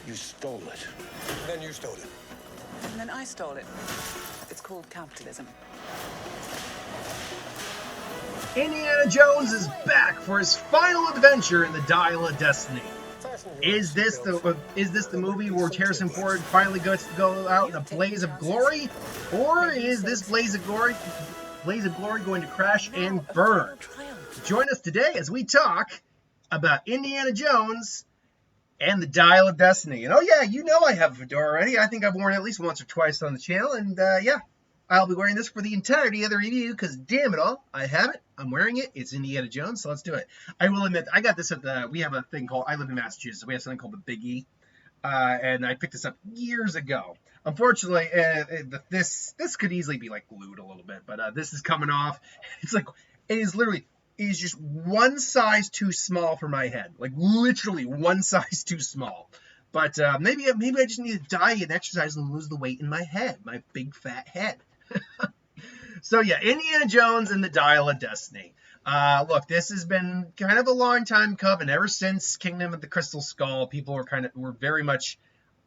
You stole it. Then you stole it. And then I stole it. It's called capitalism. Indiana Jones is back for his final adventure in the Dial of Destiny. Is this the movie where Harrison Ford finally gets to go out in a blaze of glory, or is this blaze of glory going to crash and burn? Join us today as we talk about Indiana Jones and the Dial of Destiny. And oh yeah, you know I have a fedora already. I think I've worn it at least once or twice on the channel, and yeah, I'll be wearing this for the entirety of the review, because damn it all, I have it, I'm wearing it, it's Indiana Jones, so let's do it. I will admit, I got this at we have a thing called, I live in Massachusetts, so we have something called the Big E, and I picked this up years ago. Unfortunately, this could easily be like glued a little bit, but this is coming off. It's like, it is just one size too small for my head, like literally one size too small. But maybe I just need to diet and exercise and lose the weight in my head, my big fat head. So yeah, Indiana Jones and the Dial of Destiny. Look, this has been kind of a long time coming. Ever since Kingdom of the Crystal Skull, people were very much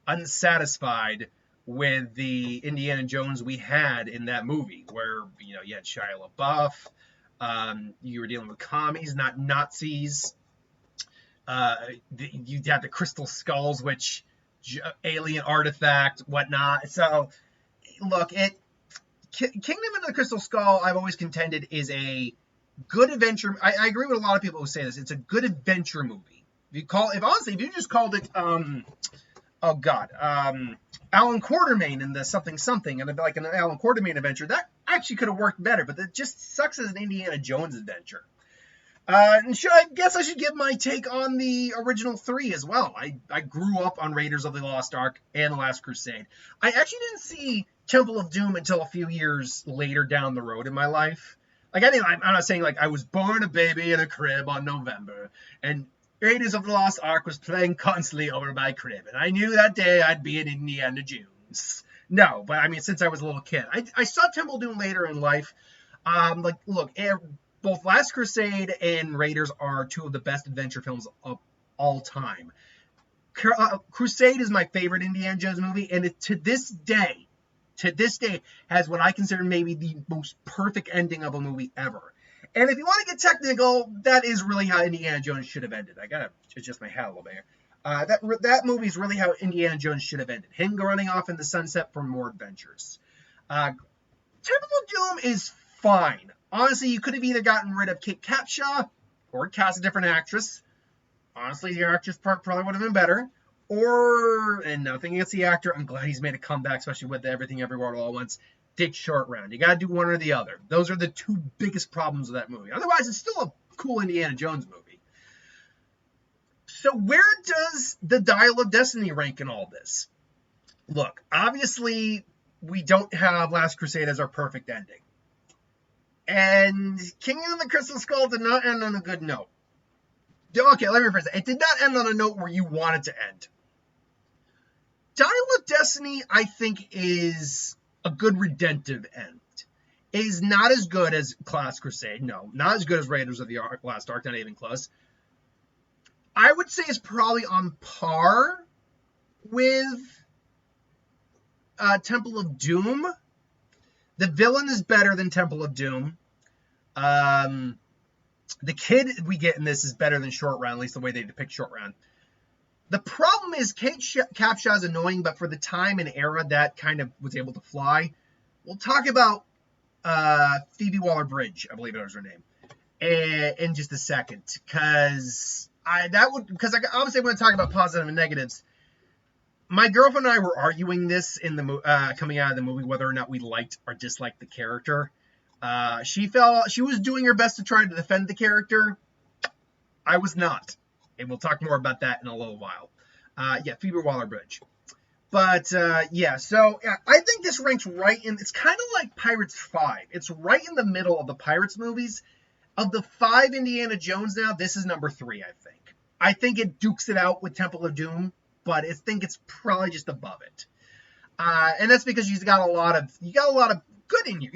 unsatisfied with the Indiana Jones we had in that movie, where you had Shia LaBeouf, you were dealing with commies, not Nazis. You had the crystal skulls, which alien artifact, whatnot. So look, Kingdom of the Crystal Skull, I've always contended, is a good adventure. I agree with a lot of people who say this. It's a good adventure movie. If you just called it, Alan Quartermain and the something, and like an Alan Quartermain adventure, that actually could have worked better. But it just sucks as an Indiana Jones adventure. And I guess I should give my take on the original three as well. I grew up on Raiders of the Lost Ark and The Last Crusade. I actually didn't see Temple of Doom until a few years later down the road in my life. Like, I'm not saying like I was born a baby in a crib on November, and Raiders of the Lost Ark was playing constantly over my crib, and I knew that day I'd be an Indiana Jones. No, but I mean, since I was a little kid. I saw Temple of Doom later in life. Look, both Last Crusade and Raiders are two of the best adventure films of all time. Crusade is my favorite Indiana Jones movie, and to this day, has what I consider maybe the most perfect ending of a movie ever. And if you want to get technical, that is really how Indiana Jones should have ended. I gotta adjust my hat a little bit here. That movie is really how Indiana Jones should have ended. Him running off in the sunset for more adventures. Temple of Doom is fine. Honestly, you could have either gotten rid of Kate Capshaw or cast a different actress. Honestly, the actress part probably would have been better. And nothing against the actor, I'm glad he's made a comeback, especially with Everything Everywhere All at Once. Dick Short Round. You got to do one or the other. Those are the two biggest problems with that movie. Otherwise, it's still a cool Indiana Jones movie. So where does the Dial of Destiny rank in all this? Look, obviously, we don't have Last Crusade as our perfect ending. And Kingdom of the Crystal Skull did not end on a good note. Okay, let me rephrase that. It did not end on a note where you want it to end. Dial of Destiny, I think, is a good redemptive end. It is not as good as Last Crusade. No, not as good as Raiders of the Lost Ark. Not even close. I would say it's probably on par with Temple of Doom. The villain is better than Temple of Doom. The kid we get in this is better than Short Round, at least the way they depict Short Round. The problem is Kate Capshaw is annoying, but for the time and era that kind of was able to fly. We'll talk about Phoebe Waller-Bridge, I believe it was her name, in just a second, because I obviously want to talk about positive and negatives. My girlfriend and I were arguing this in the coming out of the movie, whether or not we liked or disliked the character. She was doing her best to try to defend the character. I was not. And we'll talk more about that in a little while. Phoebe Waller-Bridge. But, I think this ranks right in, it's kind of like Pirates 5. It's right in the middle of the Pirates movies. Of the 5 Indiana Jones now, this is number 3, I think. I think it dukes it out with Temple of Doom, but I think it's probably just above it. And that's because you got a lot of good in you.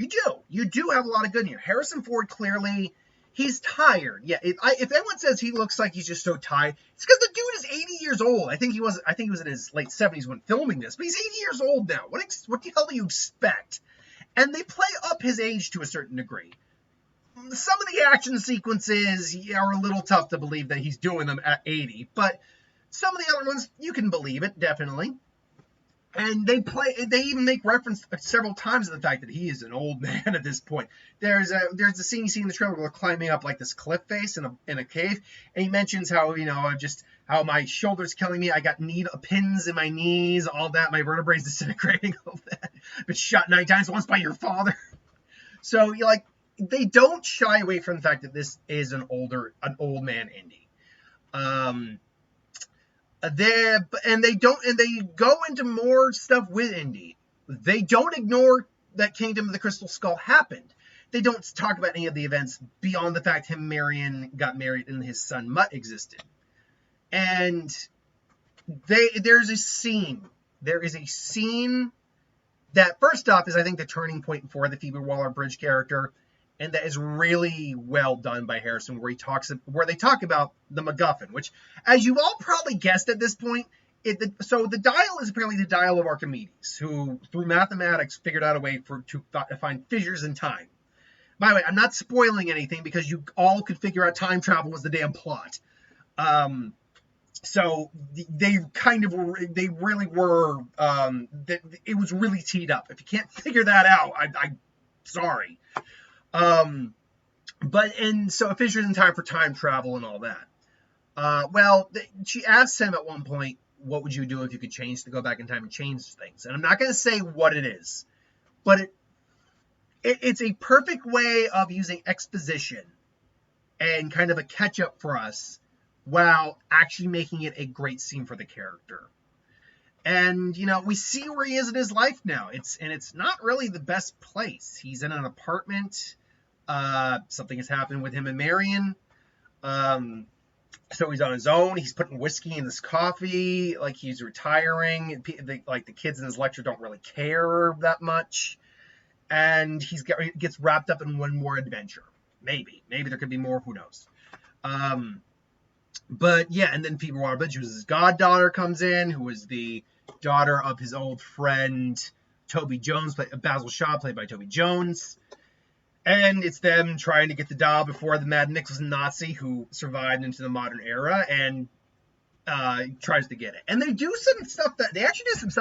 You do have a lot of good in you. Harrison Ford clearly He's tired. Yeah, if anyone says he looks like he's just so tired, it's because the dude is 80 years old. I think he was in his late 70s when filming this, but he's 80 years old now. What the hell do you expect? And they play up his age to a certain degree. Some of the action sequences are a little tough to believe that he's doing them at 80, but some of the other ones, you can believe it, definitely. And they even make reference several times to the fact that he is an old man at this point. There's a scene you see in the trailer where they're climbing up like this cliff face in a cave, and he mentions how, how my shoulder's killing me, I got pins in my knees, all that, my vertebrae disintegrating, all that. I've been shot 9 times, once by your father. So they don't shy away from the fact that this is an old man Indy. They go into more stuff with Indy. They don't ignore that Kingdom of the Crystal Skull happened. They don't talk about any of the events beyond the fact him and Marion got married and his son Mutt existed. And there is a scene that, first off, is I think the turning point for the Phoebe Waller-Bridge character. And that is really well done by Harrison, where they talk about the MacGuffin, which, as you've all probably guessed at this point, so the dial is apparently the dial of Archimedes, who, through mathematics, figured out a way to find fissures in time. By the way, I'm not spoiling anything because you all could figure out time travel was the damn plot. So they really were. It was really teed up. If you can't figure that out, I'm sorry. So fissures in time for time travel and all that. She asks him at one point, what would you do if you could go back in time and change things? And I'm not going to say what it is, but it's a perfect way of using exposition and kind of a catch up for us while actually making it a great scene for the character. And, we see where he is in his life now. It's not really the best place. He's in an apartment. Something has happened with him and Marion. So he's on his own. He's putting whiskey in his coffee. He's retiring. The kids in his lecture don't really care that much. And he gets wrapped up in one more adventure. Maybe there could be more. Who knows? But yeah, and then Phoebe Waller-Bridge, who's his goddaughter, comes in, who is the daughter of his old friend Toby Jones, Basil Shaw, played by Toby Jones. And it's them trying to get the dial before the Mad Nicholson Nazi, who survived into the modern era, and tries to get it. And they do some stuff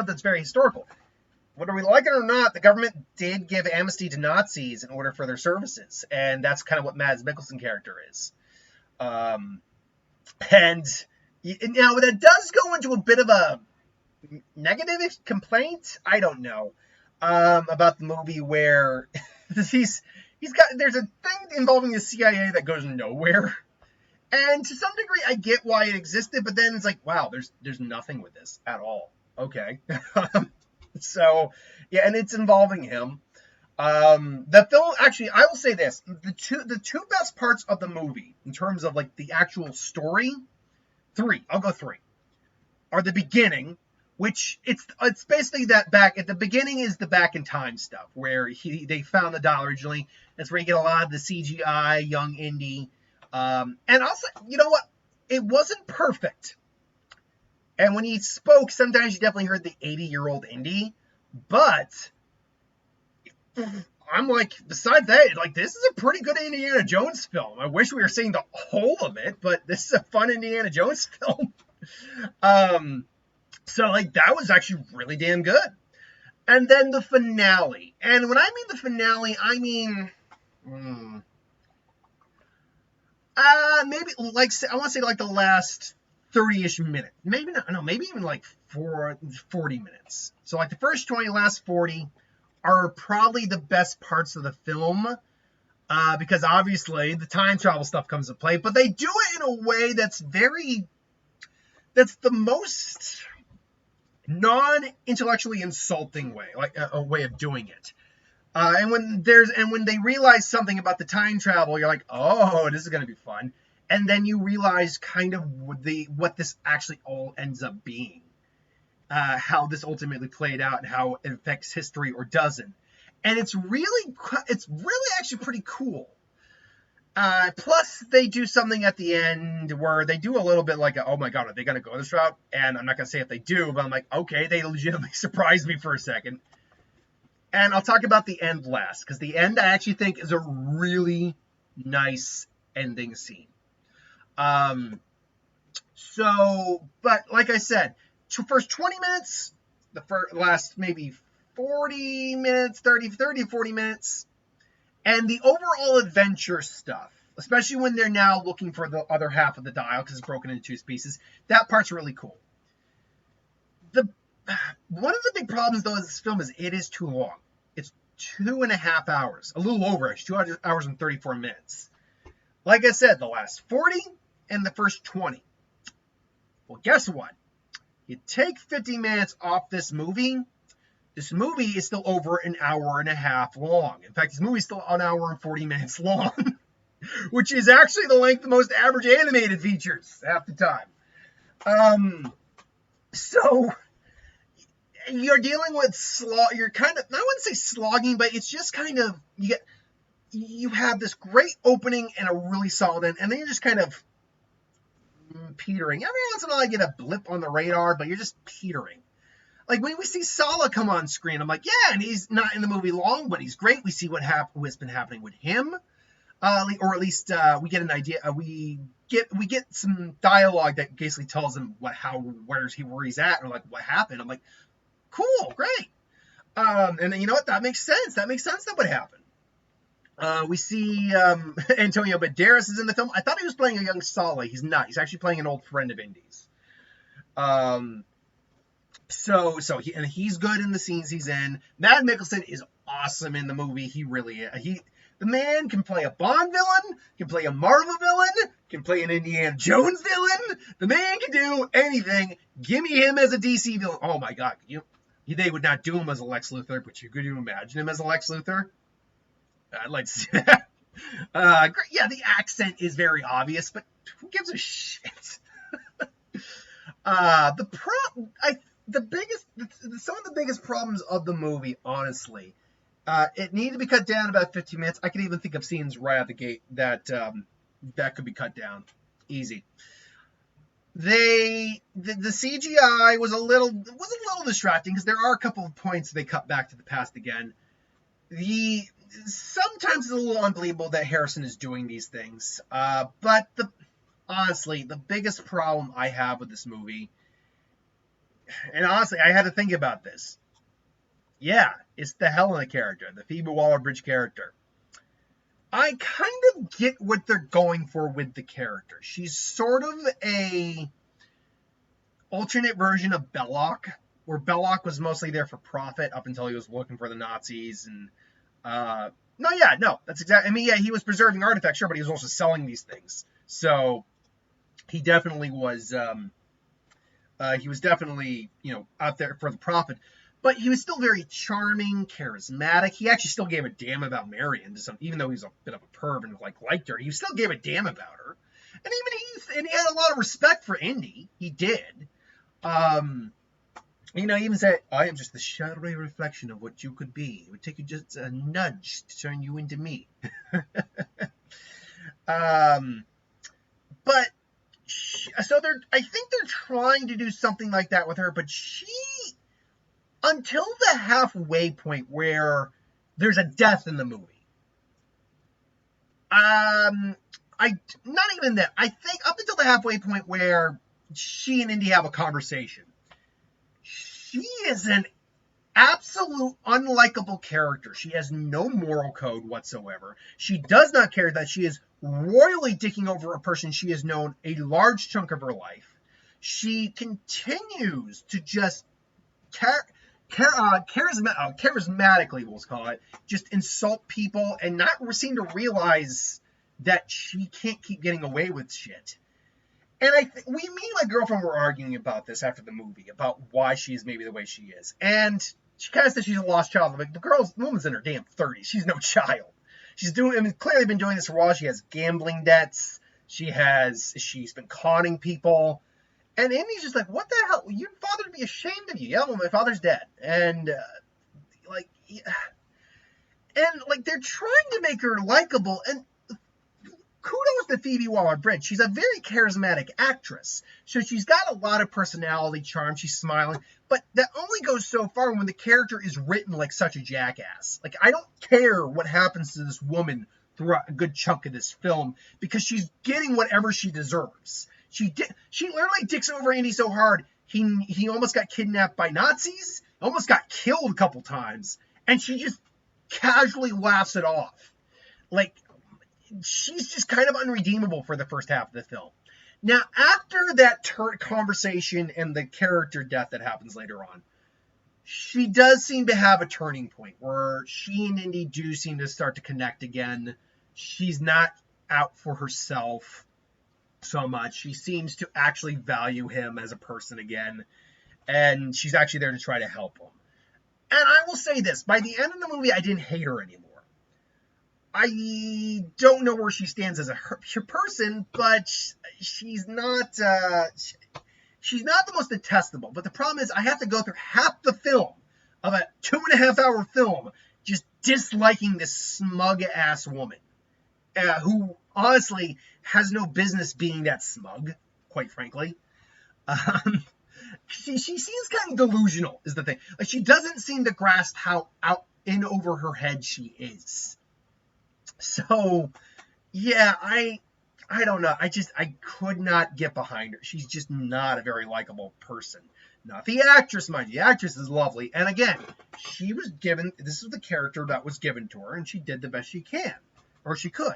that's very historical. Whether we like it or not, the government did give amnesty to Nazis in order for their services, and that's kind of what Mads Mikkelsen character is. And now that does go into a bit of a negative complaint, I don't know, about the movie where there's a thing involving the CIA that goes nowhere. And to some degree, I get why it existed, but then it's like, wow, there's nothing with this at all. Okay. So, yeah, and it's involving him. The film, actually, I will say this. The two best parts of the movie, in terms of, the actual story, I'll go three, are the beginning, which it's basically that back, at the beginning is the back in time stuff, where they found the doll originally. That's where you get a lot of the CGI, young Indy. And also, you know what? It wasn't perfect. And when he spoke, sometimes you definitely heard the 80-year-old Indy. But I'm besides that, this is a pretty good Indiana Jones film. I wish we were seeing the whole of it, but this is a fun Indiana Jones film. So, that was actually really damn good. And then the finale. And when I mean the finale, I mean... maybe, I want to say, the last 30-ish minutes. Maybe not, no, maybe even, 40 minutes. So, the first 20, last 40 are probably the best parts of the film. Because, obviously, the time travel stuff comes into play. But they do it in a way that's the most non-intellectually insulting way, a way of doing it. And when they realize something about the time travel, you're like, oh, this is going to be fun. And then you realize kind of what this actually all ends up being. How this ultimately played out and how it affects history or doesn't. And it's really actually pretty cool. Plus, they do something at the end where they do a little bit like, oh my god, are they going to go this route? And I'm not going to say if they do, but I'm like, okay, they legitimately surprised me for a second. And I'll talk about the end last, because the end I actually think is a really nice ending scene. But like I said, first 20 minutes, the last maybe 40 minutes, 30, 40 minutes, and the overall adventure stuff, especially when they're now looking for the other half of the dial because it's broken into two pieces, that part's really cool. One of the big problems, though, of this film is it is too long. It's 2.5 hours, a little over, actually, 2 hours and 34 minutes. Like I said, the last 40 and the first 20. Well, guess what? You take 50 minutes off this movie is still over an hour and a half long. In fact, this movie is still an hour and 40 minutes long, which is actually the length of most average animated features half the time. So you're dealing with you're kind of, I wouldn't say slogging, but it's just kind of, you have this great opening and a really solid end, and then you're just kind of petering. Every once in a while I get a blip on the radar, but you're just petering. Like when we see Sala come on screen, I'm like, yeah, and he's not in the movie long, but he's great. We see what's been happening with him, or at least we get an idea. We get some dialogue that basically tells him where he's at, or like what happened. I'm like, cool, great. And then you know what? That makes sense. That would happen. We see Antonio Banderas is in the film. I thought he was playing a young Sala. He's not. He's actually playing an old friend of Indy's. He's good in the scenes he's in. Matt Mikkelsen is awesome in the movie. The man can play a Bond villain, can play a Marvel villain, can play an Indiana Jones villain. The man can do anything. Give me him as a DC villain. Oh my god, they would not do him as a Lex Luthor, but could you imagine him as a Lex Luthor? I'd like to see that. Yeah, the accent is very obvious, but who gives a shit? Some of the biggest problems of the movie, honestly, it needed to be cut down about 15 minutes. I could even think of scenes right out the gate that could be cut down, easy. The CGI was a little distracting because there are a couple of points they cut back to the past again. Sometimes it's a little unbelievable that Harrison is doing these things, but honestly, the biggest problem I have with this movie, and honestly, I had to think about this. Yeah, it's the Helena character, the Phoebe Waller-Bridge character. I kind of get what they're going for with the character. She's sort of a alternate version of Belloc, where Belloc was mostly there for profit up until he was looking for the Nazis. And that's exactly. I mean, yeah, he was preserving artifacts, sure, but he was also selling these things. So he definitely was. He was definitely, out there for the profit. But he was still very charming, charismatic. He actually still gave a damn about Marion, even though he was a bit of a perv and liked her. He still gave a damn about her, and he had a lot of respect for Indy. He did. He even said, "I am just the shadowy reflection of what you could be. It would take you just a nudge to turn you into me." I think they're trying to do something like that with her, but until the halfway point where there's a death in the movie. Not even that. I think up until the halfway point where she and Indy have a conversation, she is an absolute unlikable character. She has no moral code whatsoever. She does not care that she is royally dicking over a person she has known a large chunk of her life. She continues to just charismatically, we'll call it, just insult people and not seem to realize that she can't keep getting away with shit. And me and my girlfriend were arguing about this after the movie, about why she is maybe the way she is. And she kind of said she's a lost child. I'm like, the woman's in her damn 30s. She's no child. She's clearly been doing this for a while. She has gambling debts. She's been conning people. And Indy's just like, what the hell? Your father would be ashamed of you. Yeah, well, my father's dead. And, they're trying to make her likable. And kudos to Phoebe Waller-Bridge. She's a very charismatic actress. So she's got a lot of personality, charm. She's smiling. But that only goes so far when the character is written like such a jackass. Like, I don't care what happens to this woman throughout a good chunk of this film because she's getting whatever she deserves. She literally dicks over Indy so hard, he almost got kidnapped by Nazis, almost got killed a couple times, and she just casually laughs it off. Like, she's just kind of unredeemable for the first half of the film. Now, after that conversation and the character death that happens later on, she does seem to have a turning point where she and Indy do seem to start to connect again. She's not out for herself so much. She seems to actually value him as a person again, and she's actually there to try to help him. And I will say this, by the end of the movie, I didn't hate her anymore. I don't know where she stands as a person, but she's not the most detestable. But the problem is I have to go through half the film of a 2.5-hour film just disliking this smug-ass woman who honestly has no business being that smug, quite frankly. She seems kind of delusional, is the thing. Like, she doesn't seem to grasp how out in over her head she is. So, yeah, I don't know. I could not get behind her. She's just not a very likable person. Not the actress, mind you. The actress is lovely. And again, she was given, this is the character that was given to her, and she did the best she can, or she could.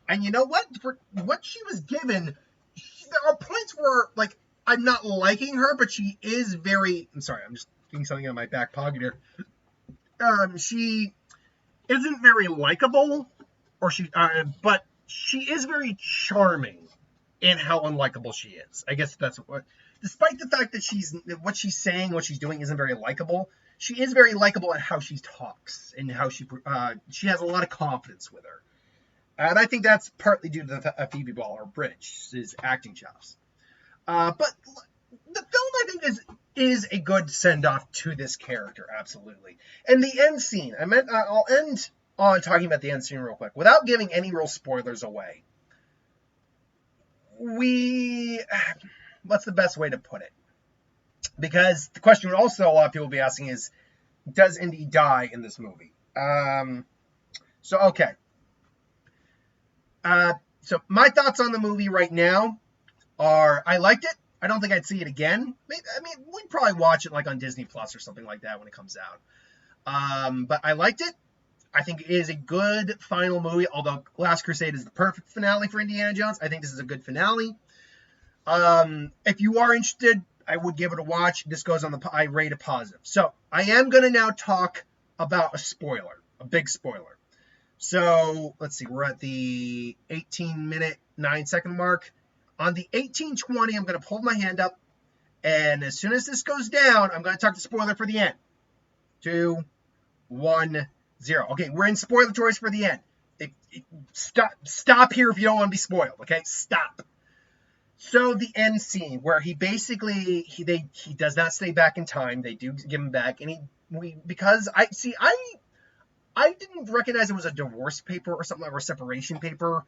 And you know what? For what she was given, there are points where, like, I'm not liking her, but she is very, I'm sorry, I'm just getting something in my back pocket here. She isn't very likable, but she is very charming in how unlikable she is. I guess that's what, despite the fact that what she's saying, what she's doing isn't very likable, she is very likable at how she talks and how she has a lot of confidence with her. And I think that's partly due to Phoebe Waller-Bridge's acting chops. But the film, I think, is a good send-off to this character, absolutely. And the end scene, I'll end on talking about the end scene real quick, without giving any real spoilers away. What's the best way to put it? Because the question also a lot of people will be asking is, does Indy die in this movie? Okay. So my thoughts on the movie right now are, I liked it. I don't think I'd see it again. We'd probably watch it like on Disney Plus or something like that when it comes out. But I liked it. I think it is a good final movie, although Last Crusade is the perfect finale for Indiana Jones. I think this is a good finale. If you are interested, I would give it a watch. This goes on I rate a positive. So I am going to now talk about a spoiler, a big spoiler. So let's see, we're at the 18-minute, 9-second mark. On the 18:20, I'm going to hold my hand up, and as soon as this goes down, I'm going to talk the spoiler for the end. 2, 1, 0. Okay, we're in spoiler choice for the end. Stop here if you don't want to be spoiled. Okay, stop. So the end scene where he basically he does not stay back in time. They do give him back, and because I didn't recognize it was a divorce paper or something, like, or a separation paper.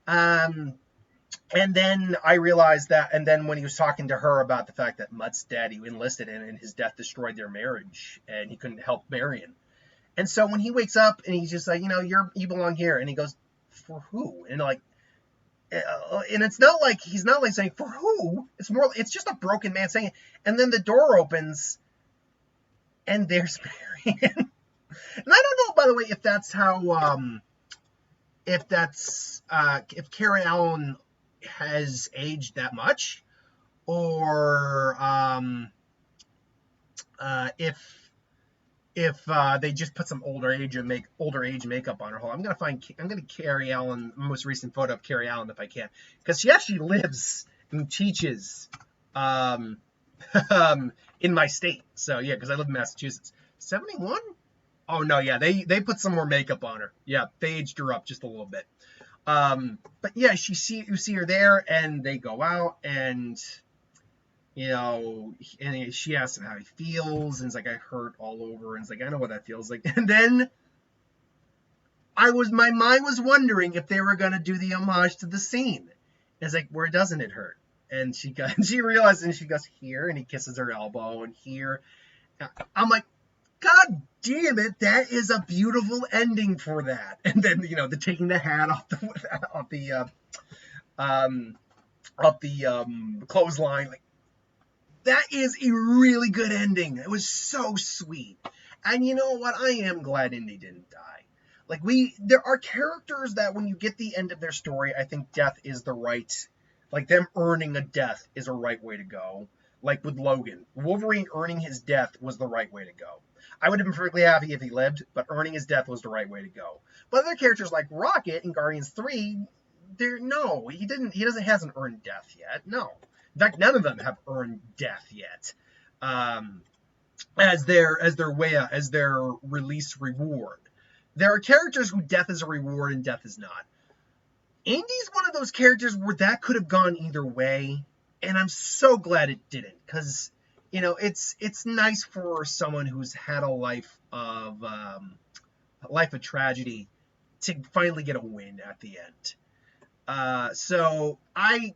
And then I realized that, and then when he was talking to her about the fact that Mutt's daddy enlisted in and his death destroyed their marriage and he couldn't help Marion. And so when he wakes up and he's just like, you belong here. And he goes, for who? And and it's not like, he's not like saying, for who? It's just a broken man saying it. And then the door opens and there's Marion. And I don't know, by the way, if that's how, if Karen Allen has aged that much, or if they just put some older age makeup on her. I'm gonna Carrie Allen, most recent photo of Carrie Allen if I can, because she actually lives and teaches in my state. So yeah, because I live in Massachusetts. 71? Oh no, yeah, they put some more makeup on her. Yeah, they aged her up just a little bit. But yeah, you see her there, and they go out, and and she asks him how he feels, and it's like, I hurt all over, and it's like, I know what that feels like. And then my mind was wondering if they were going to do the homage to the scene. It's like, where doesn't it hurt? And she realized, and she goes here, and he kisses her elbow, and here. I'm like, God damn it, that is a beautiful ending for that. And then, the taking the hat off the clothesline, like, that is a really good ending. It was so sweet. And you know what? I am glad Indy didn't die. Like, there are characters that when you get the end of their story, I think death is the right, like them earning a death is a right way to go. Like with Logan, Wolverine earning his death was the right way to go. I would have been perfectly happy if he lived, but earning his death was the right way to go. But other characters like Rocket in Guardians 3, he hasn't earned death yet. No. In fact, none of them have earned death yet. As their release reward. There are characters who death is a reward and death is not. Indy's one of those characters where that could have gone either way, and I'm so glad it didn't, because it's nice for someone who's had a life of tragedy to finally get a win at the end. So I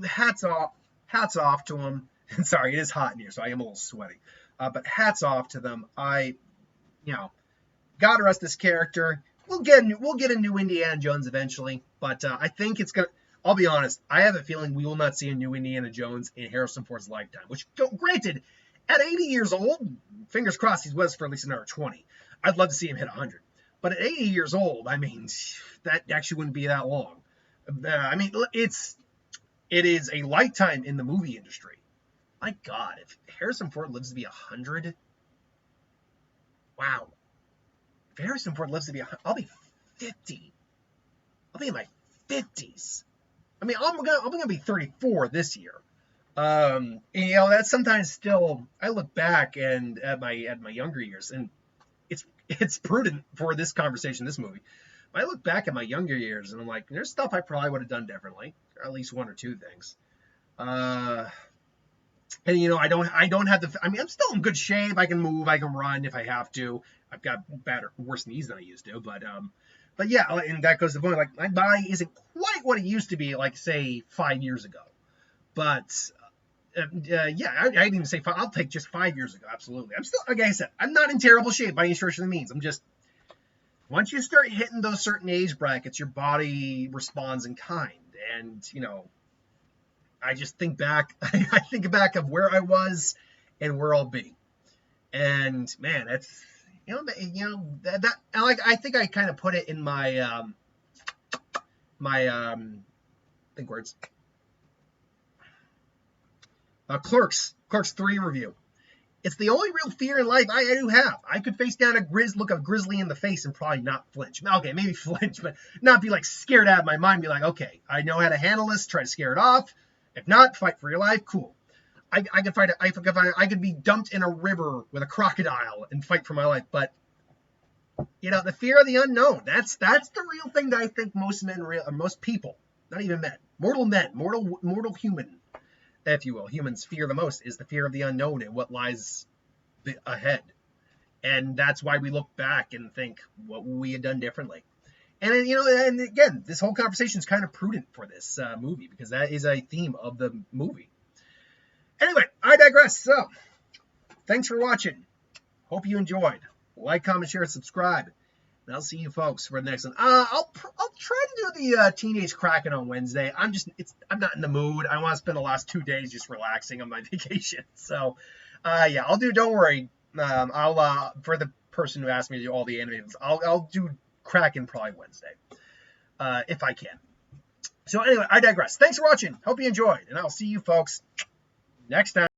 hats off to him. Sorry, it is hot in here, so I am a little sweaty. But hats off to them. God rest this character. We'll get a new Indiana Jones eventually, but I think it's gonna. I'll be honest. I have a feeling we will not see a new Indiana Jones in Harrison Ford's lifetime. Which, granted, at 80 years old, fingers crossed he's with us for at least another 20. I'd love to see him hit 100. But at 80 years old, I mean, that actually wouldn't be that long. It is a lifetime in the movie industry. My God, if Harrison Ford lives to be 100, wow. If Harrison Ford lives to be 100, I'll be 50. I'll be in my 50s. I mean, I'm gonna be 34 this year. That's sometimes still. I look back and at my younger years, and it's prudent for this conversation, this movie. But I look back at my younger years, and I'm like, there's stuff I probably would have done differently, or at least one or two things. And I don't have to. I mean, I'm still in good shape. I can move. I can run if I have to. I've got worse knees than I used to. But yeah, and that goes to the point. Like, my body isn't quite what it used to be, like, say 5 years ago. But yeah, I didn't even say 5. I'll take just 5 years ago. Absolutely. I'm still, like I said, I'm not in terrible shape by any stretch of the means. I'm just, once you start hitting those certain age brackets, your body responds in kind. And I just think back. I think back of where I was and where I'll be. And man, that's that I think I kind of put it in my think words. Clerks 3 review. It's the only real fear in life I do have. I could face down look a grizzly in the face and probably not flinch. Okay, maybe flinch, but not be like scared out of my mind. Be like, okay, I know how to handle this. Try to scare it off. If not, fight for your life. Cool. I could fight. I could be dumped in a river with a crocodile and fight for my life. But the fear of the unknown. That's the real thing that I think most people, not even men, mortal human, if you will, humans fear the most is the fear of the unknown and what lies ahead. And that's why we look back and think, what would we have done differently? And and again, this whole conversation is kind of prudent for this movie because that is a theme of the movie. Anyway, I digress. So, thanks for watching. Hope you enjoyed. Like, comment, share, subscribe. And I'll see you folks for the next one. I'll try to do the Teenage Kraken on Wednesday. I'm not in the mood. I want to spend the last 2 days just relaxing on my vacation. So, yeah, I'll do. Don't worry. I'll for the person who asked me to do all the animations, I'll do Kraken probably Wednesday, if I can. So anyway, I digress. Thanks for watching. Hope you enjoyed, and I'll see you folks next time.